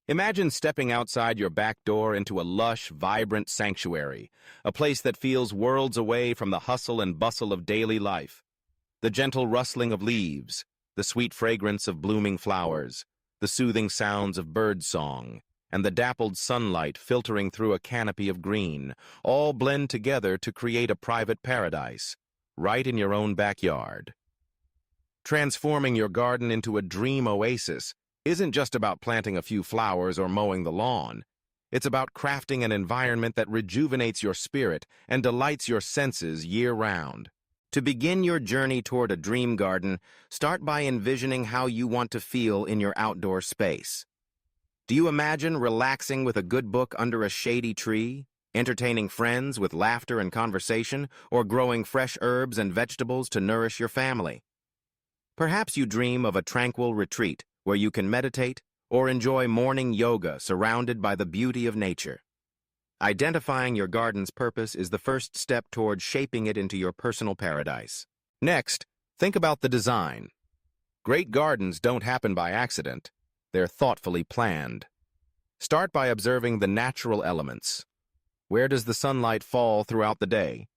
Imagine stepping outside your back door into a lush, vibrant sanctuary, a place that feels worlds away from the hustle and bustle of daily life. The gentle rustling of leaves, the sweet fragrance of blooming flowers, the soothing sounds of birdsong, and the dappled sunlight filtering through a canopy of green, all blend together to create a private paradise, right in your own backyard. Transforming your garden into a dream oasis isn't just about planting a few flowers or mowing the lawn. It's about crafting an environment that rejuvenates your spirit and delights your senses year-round. To begin your journey toward a dream garden, start by envisioning how you want to feel in your outdoor space. Do you imagine relaxing with a good book under a shady tree, entertaining friends with laughter and conversation, or growing fresh herbs and vegetables to nourish your family? Perhaps you dream of a tranquil retreat where you can meditate or enjoy morning yoga surrounded by the beauty of nature. Identifying your garden's purpose is the first step toward shaping it into your personal paradise. Next, think about the design. Great gardens don't happen by accident. They're thoughtfully planned. Start by observing the natural elements. Where does the sunlight fall throughout the day?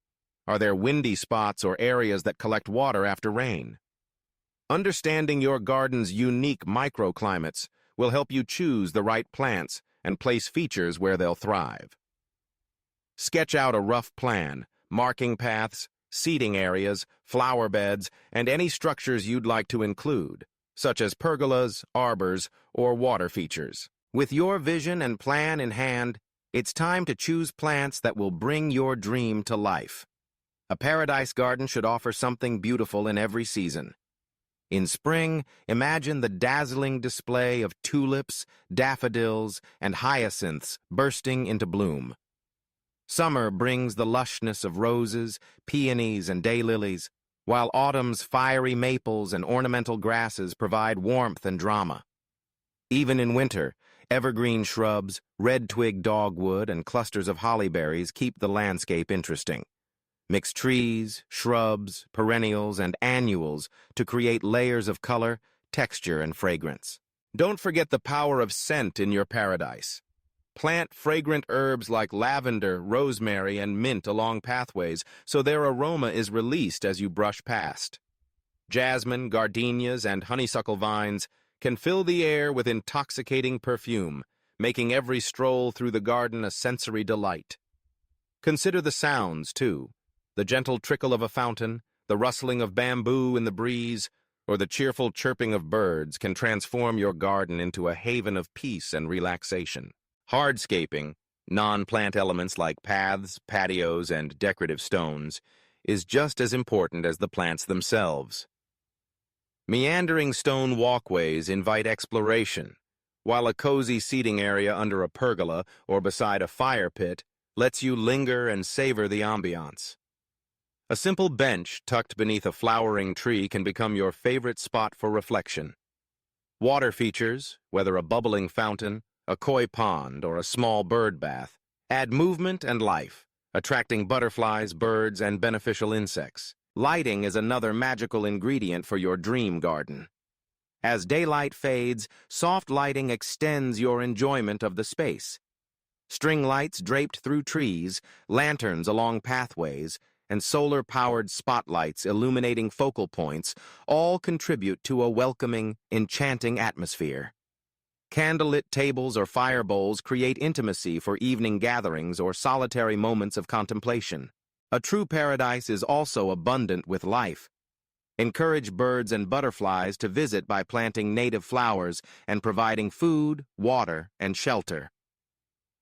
Are there windy spots or areas that collect water after rain? Understanding your garden's unique microclimates will help you choose the right plants and place features where they'll thrive. Sketch out a rough plan, marking paths, seating areas, flower beds, and any structures you'd like to include, such as pergolas, arbors, or water features. With your vision and plan in hand, it's time to choose plants that will bring your dream to life. A paradise garden should offer something beautiful in every season. In spring, imagine the dazzling display of tulips, daffodils, and hyacinths bursting into bloom. Summer brings the lushness of roses, peonies, and daylilies, while autumn's fiery maples and ornamental grasses provide warmth and drama. Even in winter, evergreen shrubs, red-twig dogwood, and clusters of hollyberries keep the landscape interesting. Mix trees, shrubs, perennials, and annuals to create layers of color, texture, and fragrance. Don't forget the power of scent in your paradise. Plant fragrant herbs like lavender, rosemary, and mint along pathways so their aroma is released as you brush past. Jasmine, gardenias, and honeysuckle vines can fill the air with intoxicating perfume, making every stroll through the garden a sensory delight. Consider the sounds, too. The gentle trickle of a fountain, the rustling of bamboo in the breeze, or the cheerful chirping of birds can transform your garden into a haven of peace and relaxation. Hardscaping, non-plant elements like paths, patios, and decorative stones, is just as important as the plants themselves. Meandering stone walkways invite exploration, while a cozy seating area under a pergola or beside a fire pit lets you linger and savor the ambiance. A simple bench tucked beneath a flowering tree can become your favorite spot for reflection. Water features, whether a bubbling fountain, a koi pond, or a small bird bath, add movement and life, attracting butterflies, birds, and beneficial insects. Lighting is another magical ingredient for your dream garden. As daylight fades, soft lighting extends your enjoyment of the space. String lights draped through trees, lanterns along pathways, and solar-powered spotlights illuminating focal points all contribute to a welcoming, enchanting atmosphere. Candlelit tables or fire bowls create intimacy for evening gatherings or solitary moments of contemplation. A true paradise is also abundant with life. Encourage birds and butterflies to visit by planting native flowers and providing food, water, and shelter.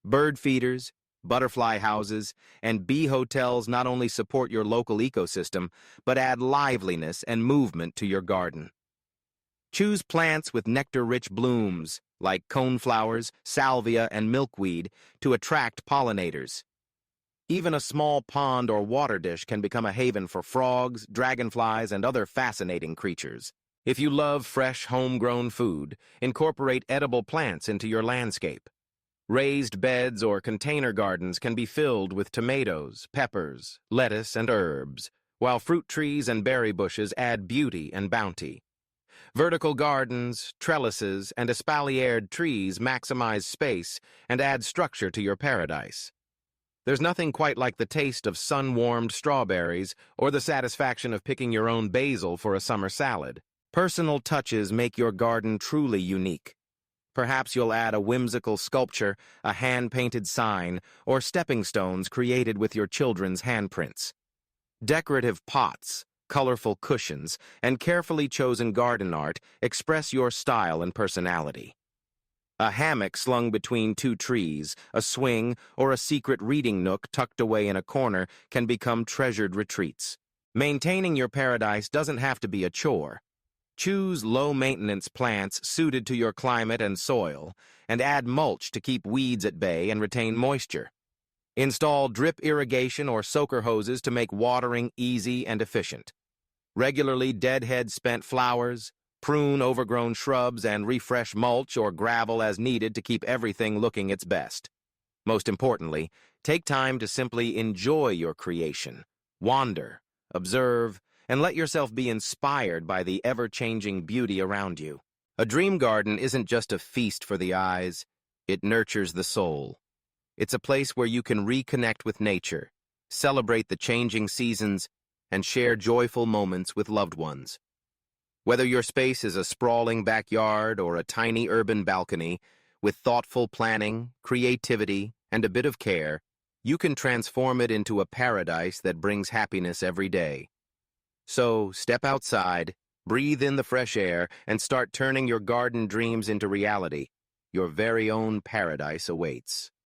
Bird feeders, butterfly houses, and bee hotels not only support your local ecosystem, but add liveliness and movement to your garden. Choose plants with nectar-rich blooms, like coneflowers, salvia, and milkweed, to attract pollinators. Even a small pond or water dish can become a haven for frogs, dragonflies, and other fascinating creatures. If you love fresh, homegrown food, incorporate edible plants into your landscape. Raised beds or container gardens can be filled with tomatoes, peppers, lettuce, and herbs, while fruit trees and berry bushes add beauty and bounty. Vertical gardens, trellises, and espaliered trees maximize space and add structure to your paradise. There's nothing quite like the taste of sun-warmed strawberries or the satisfaction of picking your own basil for a summer salad. Personal touches make your garden truly unique. Perhaps you'll add a whimsical sculpture, a hand-painted sign, or stepping stones created with your children's handprints. Decorative pots, colorful cushions, and carefully chosen garden art express your style and personality. A hammock slung between two trees, a swing, or a secret reading nook tucked away in a corner can become treasured retreats. Maintaining your paradise doesn't have to be a chore. Choose low-maintenance plants suited to your climate and soil, and add mulch to keep weeds at bay and retain moisture. Install drip irrigation or soaker hoses to make watering easy and efficient. Regularly deadhead spent flowers, prune overgrown shrubs, and refresh mulch or gravel as needed to keep everything looking its best. Most importantly, take time to simply enjoy your creation. Wander, observe, and let yourself be inspired by the ever-changing beauty around you. A dream garden isn't just a feast for the eyes, it nurtures the soul. It's a place where you can reconnect with nature, celebrate the changing seasons, and share joyful moments with loved ones. Whether your space is a sprawling backyard or a tiny urban balcony, with thoughtful planning, creativity, and a bit of care, you can transform it into a paradise that brings happiness every day. So, step outside, breathe in the fresh air, and start turning your garden dreams into reality. Your very own paradise awaits.